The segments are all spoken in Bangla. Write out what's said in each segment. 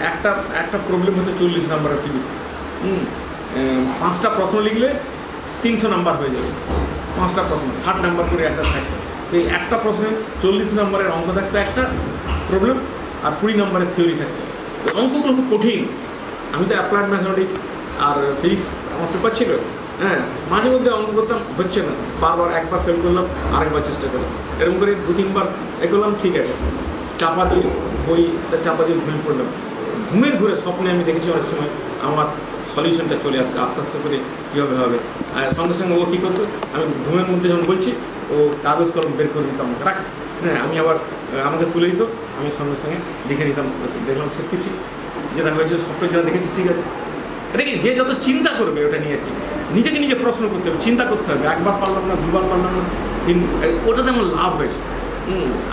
একটা একটা প্রবলেম হতো 40 নম্বরের ফিজিক্স। 5টা প্রশ্ন লিখলে 300 নাম্বার হয়ে যাবে। 5টা প্রশ্ন 60 নাম্বার করে একটা থাকতো। সেই একটা প্রশ্নে 40 নম্বরের অঙ্ক থাকতো একটা প্রবলেম, আর 20 নম্বরের থিওরি থাকতো। অঙ্কগুলো খুব কঠিন। আমি তো অ্যাপ্লাইড ম্যাথামেটিক্স আর ফিজিক্স আমার পেপার ছিল। হ্যাঁ, মাঝে মধ্যে অঙ্ক করতাম, হচ্ছে না, বারবার একবার ফেল করলাম, আরেকবার চেষ্টা করলাম, এরকম করে 2-3বার এ করলাম, ঠিক আছে, চাপা দিয়ে বইটা চাপা দিয়ে ঘুমিয়ে পড়লাম। ঘুমের ঘুরে স্বপ্নে আমি দেখেছি অনেক সময় আমার সলিউশনটা চলে আসছে আস্তে আস্তে করে কীভাবে হবে। সঙ্গে সঙ্গে ও কী করতো, আমি ঘুমের মধ্যে যখন বলছি ও কাগজ কলম বের করে দিতাম, রাখ, হ্যাঁ, আমি আবার আমাকে তুলে দিত, আমি সঙ্গে সঙ্গে লিখে নিতাম, দেখলাম সত্যি ঠিক, যেটা হয়েছে সবটা যেটা দেখেছি ঠিক আছে। এটা কি যে যত চিন্তা করবে ওটা নিয়ে কি নিজেকে নিজে প্রশ্ন করতে হবে, চিন্তা করতে হবে, একবার পারলাম না, 2বার পারলাম না, ওটাতে আমার লাভ হয়েছে।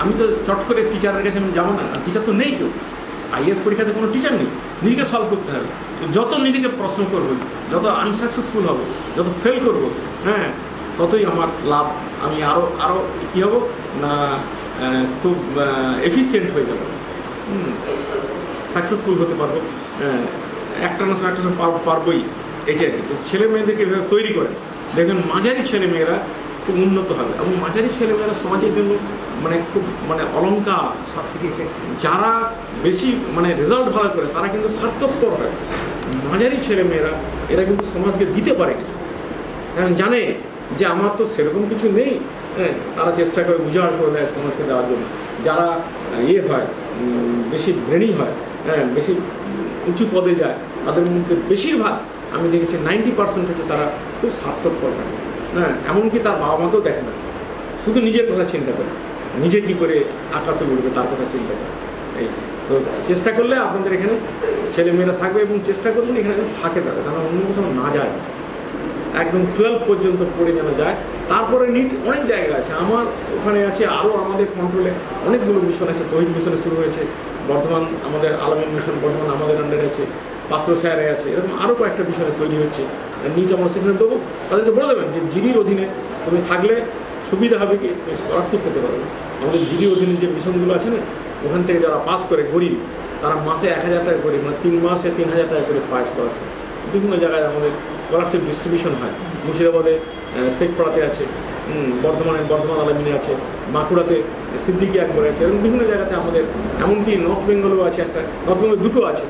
আমি তো চট করে টিচারের কাছে আমি যাবো না, টিচার তো নেই কেউ, আইএস পরীক্ষাতে কোনো টিচার নেই, নিজেকে সলভ করতে হবে। যত নিজেকে প্রশ্ন করবো, যত আনসাকসেসফুল হবো, যত ফেল করবো, হ্যাঁ, ততই আমার লাভ। আমি আরও কী হবো না, খুব এফিসিয়েন্ট হয়ে যাবো, সাকসেসফুল হতে পারবো, একটা না একটা পারবোই, এটাই। তো ছেলে মেয়েদেরকে এভাবে তৈরি করে দেখবেন মাঝারি ছেলেমেয়েরা খুব উন্নত হবে, এবং মাঝারি ছেলেমেয়েরা সমাজের জন্য খুব অলঙ্কার। যারা বেশি রেজাল্ট ভালো করে তারা কিন্তু স্বার্থপর হয়। মাঝারি ছেলেমেয়েরা এরা কিন্তু সমাজকে দিতে পারে কিছু, কারণ জানে যে আমার তো সেরকম কিছু নেই, হ্যাঁ, তারা চেষ্টা করে উজাড় করে দেয় সমাজকে দেওয়ার জন্য। যারা হয় বেশি ব্রেনি হয়, হ্যাঁ, বেশি উঁচু পদে যায়, তাদের মধ্যে বেশিরভাগ আমি দেখেছি 90% হচ্ছে তারা খুব স্বার্থপর হয়, হ্যাঁ, এমনকি তার বাবা মাকেও দেখে না, শুধু নিজের কথা চিন্তা করে, নিজে কী করে আকাশে উঠবে তার কথা চিন্তা করে। এই তো চেষ্টা করলে আপনাদের এখানে ছেলেমেয়েরা থাকবে, এবং চেষ্টা করবেন এখানে থাকে তারা, তারা অন্য কোথাও না যায়, একদম 12 পর্যন্ত পড়ে যেন যায়। তারপরে নিট অনেক জায়গা আছে, আমার ওখানে আছে, আরও আমাদের কন্ট্রোলে অনেকগুলো মিশন আছে। তহিদ মিশনে শুরু হয়েছে, বর্ধমান আমাদের আলামিন মিশন বর্ধমান আমাদের আন্ডারে আছে, পাত্র স্যারে আছে, এরকম আরও কয়েকটা বিষয়ে তৈরি হচ্ছে। নিট আমরা সেখানে দেবো, তাদেরকে বলে দেবেন যে জিডির অধীনে তুমি থাকলে সুবিধা হবে কি, তুমি স্কলারশিপ পেতে পারবে। আমাদের জিডির অধীনে যে মিশনগুলো আছে না, ওখান থেকে যারা পাস করে গরিব, তারা মাসে 1000 টাকা করে, 3 মাসে 3000 টাকা করে পায় স্কলারশিপ। বিভিন্ন জায়গায় আমাদের স্কলারশিপ ডিস্ট্রিবিউশন হয়। মুর্শিদাবাদে শেখপাড়াতে আছে, বর্ধমান আলামিনে আছে, বাঁকুড়াতে সিদ্দিকি একবারে আছে, এবং বিভিন্ন জায়গাতে আমাদের, এমনকি নর্থ বেঙ্গলেও আছে, নর্থ বেঙ্গলে 2টো আছে,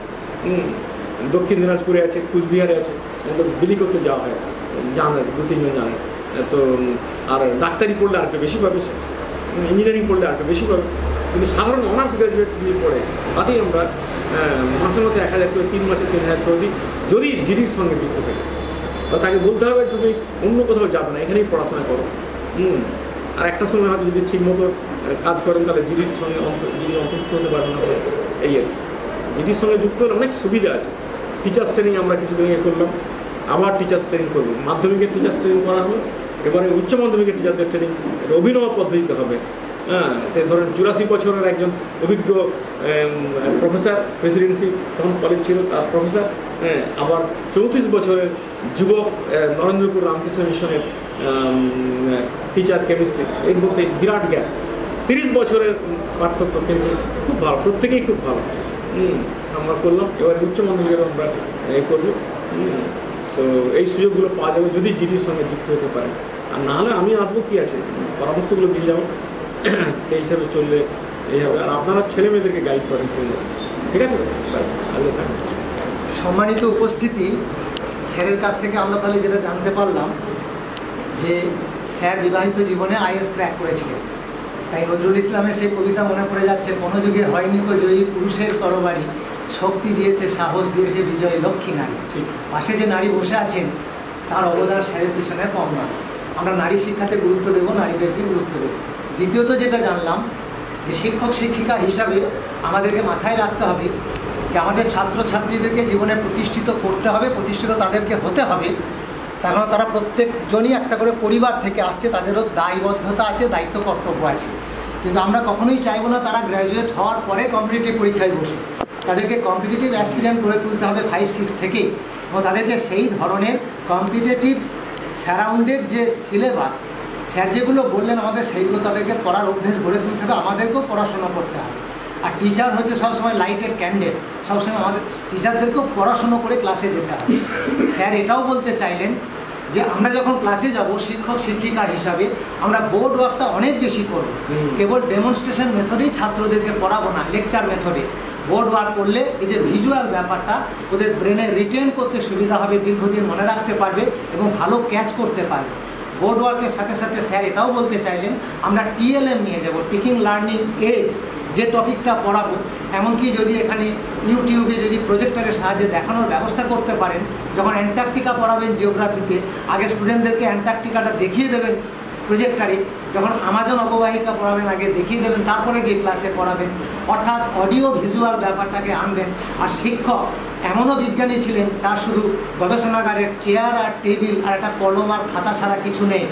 দক্ষিণ দিনাজপুরে আছে, কুচবিহারে আছে। আমাদের বিলি করতে যাওয়া হয়, জানে 2-3 জন জানে। তো আর ডাক্তারি পড়লে আর একটু বেশি পাবে, ইঞ্জিনিয়ারিং পড়লে আর একটু বেশি পাবে, কিন্তু সাধারণ অনার্স গ্র্যাজুয়েট যদি পড়ে তাতেই আমরা মাসে 1000 করে, 3 মাসে 3000 করে দিই, যদি জিডির সঙ্গে যুক্ত থাকে। বা তাকে বলতে হবে তুমি অন্য কোথাও যাবে না, এখানেই পড়াশোনা করো। আর একটা সময় হয়তো যদি ঠিকমতো কাজ করেন তাহলে জিডির সঙ্গে অন্তর্ভুক্ত হতে পারবে না। এই জিডির সঙ্গে যুক্ত হলে অনেক সুবিধা আছে। টিচার্স ট্রেনিং আমরা কিছুদিন আগে করলাম, আবার টিচার্স ট্রেনিং করবো। মাধ্যমিকের টিচার্স ট্রেনিং করা হলো, এবারে উচ্চ মাধ্যমিকের টিচারদের ট্রেনিং অভিনব পদ্ধতিতে হবে। হ্যাঁ, সে ধরেন 84 বছরের একজন অভিজ্ঞ প্রফেসর, প্রেসিডেন্সি তখন কলেজ ছিল তার প্রফেসর, হ্যাঁ, আবার 34 বছরের যুবক নরেন্দ্রপুর রামকৃষ্ণ মিশনের টিচার কেমিস্ট্রি। এর মধ্যে বিরাট গ্যাপ, 30 বছরের পার্থক্য, কিন্তু খুব ভালো, প্রত্যেকেই খুব ভালো। আমরা করলাম, এবারে উচ্চ মাধ্যমিকের আমরা করবো। তো এই সুযোগগুলো পাওয়া যাবে যদি জিডির সঙ্গে যুক্ত হতে পারে। আর নাহলে আমি আসবো, কি আছে, পরামর্শগুলো দিয়ে যাবো, সেই হিসাবে চললে এই হবে। আর আপনারা ছেলে মেয়েদেরকে গাইড করেন, ঠিক আছে? সম্মানিত উপস্থিতি, স্যারের কাছ থেকে আমরা তাহলে যেটা জানতে পারলাম যে স্যার বিবাহিত জীবনে আইএস ক্র্যাক করেছিলেন। তাই নজরুল ইসলামের সেই কবিতা মনে পড়ে যাচ্ছে, কোনো যুগে হয়নি কো জয়ী পুরুষের তরবারি, শক্তি দিয়েছে, সাহস দিয়েছে বিজয়ী লক্ষ্মী নারী। পাশে যে নারী বসে আছেন তার অবদান স্যারের পিছনে কম নয়। আমরা নারী শিক্ষাতে গুরুত্ব দেবো, নারীদেরকে গুরুত্ব দেবো। দ্বিতীয়ত যেটা জানলাম যে শিক্ষক শিক্ষিকা হিসাবে আমাদেরকে মাথায় রাখতে হবে যে আমাদের ছাত্রছাত্রীদেরকে জীবনে প্রতিষ্ঠিত করতে হবে, প্রতিষ্ঠিত তাদেরকে হতে হবে। তার কারণ তারা প্রত্যেকজনই একটা করে পরিবার থেকে আসছে, তাদেরও দায়বদ্ধতা আছে, দায়িত্ব কর্তব্য আছে। কিন্তু আমরা কখনোই চাইবো না তারা গ্র্যাজুয়েট হওয়ার পরে কম্পিটিটিভ পরীক্ষায় বসুক। তাদেরকে কম্পিটিটিভ অ্যাসপিরিয়েন্ট করে তুলতে হবে 5-6 থেকেই, এবং তাদেরকে সেই ধরনের কম্পিটিটিভ সারাউন্ডেড যে সিলেবাস স্যার যেগুলো বললেন আমাদের, সেইগুলো তাদেরকে পড়ার অভ্যেস গড়ে তুলতে হবে। আমাদেরকেও পড়াশোনা করতে হবে। আর টিচার হচ্ছে সবসময় লাইটের ক্যান্ডেল, সবসময় আমাদের টিচারদেরকেও পড়াশুনো করে ক্লাসে যেতে হবে। স্যার এটাও বলতে চাইলেন যে আমরা যখন ক্লাসে যাব শিক্ষক শিক্ষিকা হিসাবে আমরা বোর্ড ওয়ার্কটা অনেক বেশি করব, কেবল ডেমনস্ট্রেশন মেথডেই ছাত্রদেরকে পড়াবো না, লেকচার মেথডে। বোর্ড ওয়ার্ক করলে এই যে ভিজুয়াল ব্যাপারটা ওদের ব্রেনে রিটেন করতে সুবিধা হবে, দীর্ঘদিন মনে রাখতে পারবে এবং ভালো ক্যাচ করতে পারবে। বোর্ড ওয়ার্কের সাথে সাথে স্যার এটাও বলতে চাইলেন আমরা টিএলএম নিয়ে যাব, টিচিং লার্নিং এইড, যে টপিকটা পড়াবো এমনকি যদি এখানে ইউটিউবে যদি প্রজেক্টরের সাহায্যে দেখানোর ব্যবস্থা করতে পারেন, যখন অ্যান্টার্কটিকা পড়াবেন জিওগ্রাফিতে আগে স্টুডেন্টদেরকে অ্যান্টার্কটিকাটা দেখিয়ে দেবেন প্রজেক্টারে, যখন আমাজন অববাহিকা পড়াবেন আগে দেখিয়ে দেবেন, তারপরে গিয়ে ক্লাসে পড়াবেন, অর্থাৎ অডিও ভিজুয়াল ব্যাপারটাকে আনবেন। আর শিক্ষক এমনও বিজ্ঞানী ছিলেন তার শুধু গবেষণাগারের চেয়ার আর টেবিল আর একটা কলম আর খাতা ছাড়া কিছু নেই,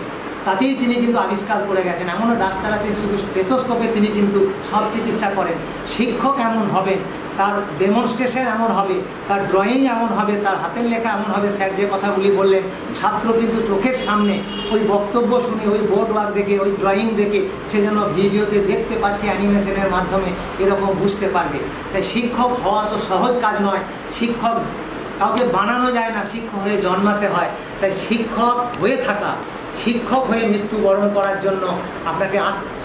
তাতেই তিনি কিন্তু আবিষ্কার করে গেছেন। এমনও ডাক্তার আছে শুধু স্টেথোস্কোপে তিনি কিন্তু সব চিকিৎসা করেন। শিক্ষক এমন হবেন, তার ডেমনস্ট্রেশন এমন হবে, তার ড্রয়িং এমন হবে, তার হাতের লেখা এমন হবে। স্যার যে কথাগুলি বললেন ছাত্র কিন্তু চোখের সামনে ওই বক্তব্য শুনে, ওই বোর্ড ওয়ার্ক দেখে, ওই ড্রয়িং দেখে সে যেন ভিডিওতে দেখতে পাচ্ছে অ্যানিমেশনের মাধ্যমে, এরকম বুঝতে পারবে। তাই শিক্ষক হওয়া তো সহজ কাজ নয়, শিক্ষক কাউকে বানানো যায় না, শিক্ষক হয়ে জন্মাতে হয়। তাই শিক্ষক হয়ে থাকা, শিক্ষক হয়ে মৃত্যুবরণ করার জন্য আপনাকে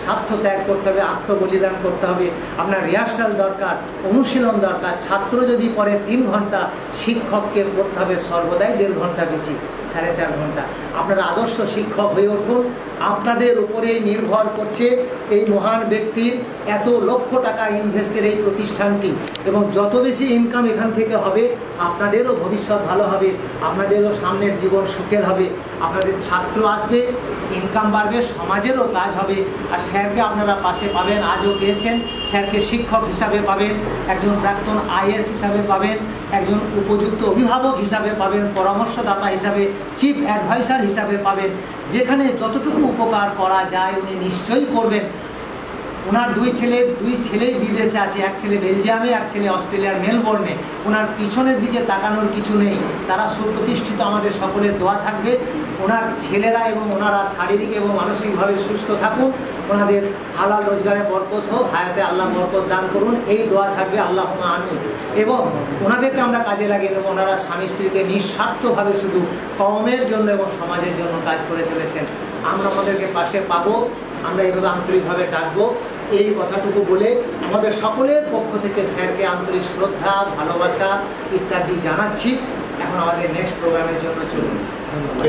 স্বার্থ ত্যাগ করতে হবে, আত্মবলিদান করতে হবে, আপনার রিহার্সাল দরকার, অনুশীলন দরকার। ছাত্র যদি পড়ে 3 ঘন্টা, শিক্ষককে পড়তে হবে সর্বদাই 1.5 ঘন্টা বেশি, 4.5 ঘন্টা। আপনারা আদর্শ শিক্ষক হয়ে উঠুন, আপনাদের উপরেই নির্ভর করছে এই মহান ব্যক্তির এত লক্ষ টাকা ইনভেস্টের এই প্রতিষ্ঠানটি, এবং যত বেশি ইনকাম এখান থেকে হবে আপনাদেরও ভবিষ্যৎ ভালো হবে, আপনাদেরও সামনের জীবন সুখের হবে, আপনাদের ছাত্র আসবে, ইনকাম বাড়বে, সমাজেরও কাজ হবে। আর স্যারকে আপনারা পাশে পাবেন, আজও পেয়েছেন। স্যারকে শিক্ষক হিসাবে পাবেন, একজন প্রাক্তন আইএস হিসাবে পাবেন, একজন উপযুক্ত অভিভাবক হিসাবে পাবেন, পরামর্শদাতা হিসাবে, চিফ অ্যাডভাইসার হিসাবে পাবেন। যেখানে যতটুকু উপকার করা যায় উনি নিশ্চয়ই করবেন। ওনার দুই ছেলেই বিদেশে আছে, এক ছেলে বেলজিয়ামে, এক ছেলে অস্ট্রেলিয়ার মেলবোর্নে। ওনার পিছনের দিকে তাকানোর কিছু নেই, তারা সুপ্রতিষ্ঠিত, আমাদের সকলের দোয়া থাকবে। ওনার ছেলেরা এবং ওনারা শারীরিক এবং মানসিকভাবে সুস্থ থাকুন, ওনাদের হালাল রোজগারে বরকত হোক, হায়াতে আল্লাহ বরকত দান করুন, এই দোয়া থাকবে, আল্লাহুম্মা আমিন। এবং ওনাদেরকে আমরা কাজে লাগিয়ে নেব, ওনারা স্বামী স্ত্রীকে নিঃস্বার্থভাবে শুধু কওমের জন্য এবং সমাজের জন্য কাজ করে চলেছেন। আমরা আমাদেরকে পাশে পাবো, আমরা এইভাবে আন্তরিকভাবে ডাকবো। এই কথাটুকু বলে আমাদের সকলের পক্ষ থেকে স্যারকে আন্তরিক শ্রদ্ধা, ভালোবাসা ইত্যাদি জানাচ্ছি। এখন আমাদের নেক্সট প্রোগ্রামের জন্য চলুন। ধন্যবাদ।